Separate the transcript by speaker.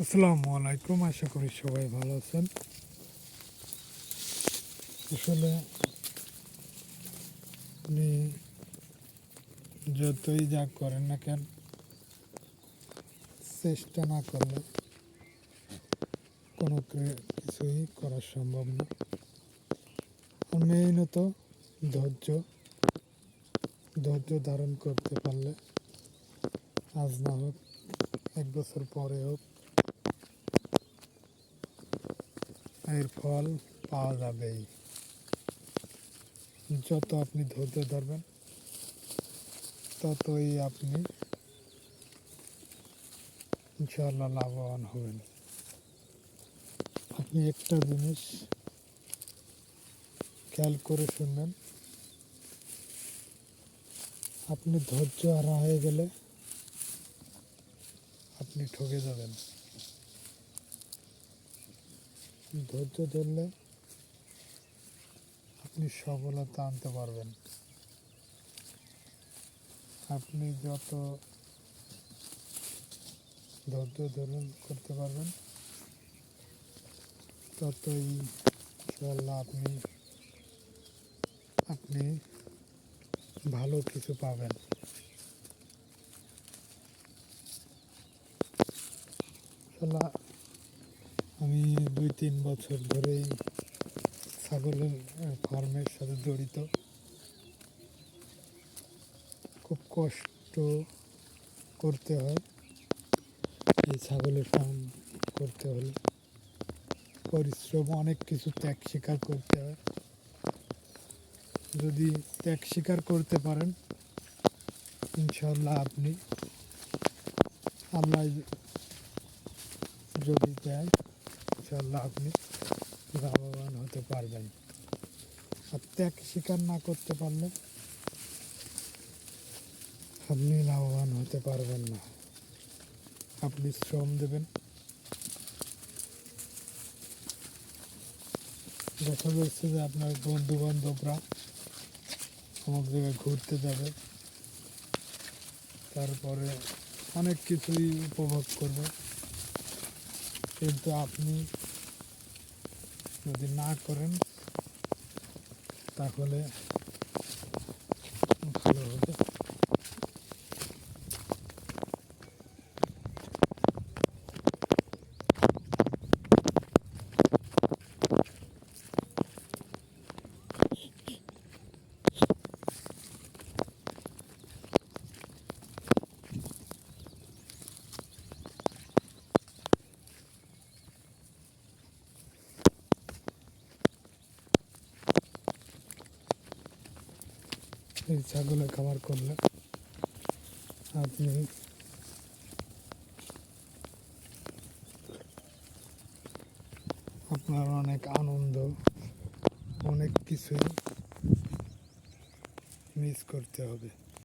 Speaker 1: আসসালামু আলাইকুম, আশা করি সবাই ভালো আছেন। আসলে আপনি যতই যা করেন না কেন, চেষ্টা না করলে কোনো কিছুই করা সম্ভব না। আর মেইনত ধৈর্য ধৈর্য ধারণ করতে পারলে আজ না হোক 1 বছর পরে হোক এর ফল পাওয়া যাবেই। যত আপনি ধৈর্য ধরবেন ততই আপনি ইনশাআল্লাহ লাভবান হবেন। আপনি একটা জিনিস খেয়াল করে শুনবেন, আপনি ধৈর্য হারা হয়ে গেলে আপনি ঠকে যাবেন। ধৈর্য ধরলে আপনি সফলতা আনতে পারবেন। আপনি যত ধৈর্য ধারণ করতে পারবেন ততই ইনশাআল্লাহ আপনি ভালো কিছু পাবেন। ইনশাআল্লাহ আমি 2-3 বছর ধরেই ছাগলের ফার্মের সাথে জড়িত। খুব কষ্ট করতে হয় এই ছাগলের ফার্ম করতে হলে, পরিশ্রম, অনেক কিছু ত্যাগ স্বীকার করতে হয়। যদি ত্যাগ স্বীকার করতে পারেন ইনশাআল্লাহ আপনি, আল্লাহ যদি দেয় ইনশাআল্লাহ আপনি লাভবান হতে পারবেন। আর ত্যাগ স্বীকার না করতে পারলে আপনি লাভবান হতে পারবেন না। আপনি শ্রম দেবেন, দেখা যাচ্ছে যে আপনার বন্ধু বান্ধবরা অমুক জায়গায় ঘুরতে যাবে, তারপরে অনেক কিছুই উপভোগ করবে, কিন্তু আপনি যদি না করেন তাহলে ভালো হবে। এই ছাগলের খামার করলে আপনি আপনার অনেক আনন্দ, অনেক কিছুই মিস করতে হবে।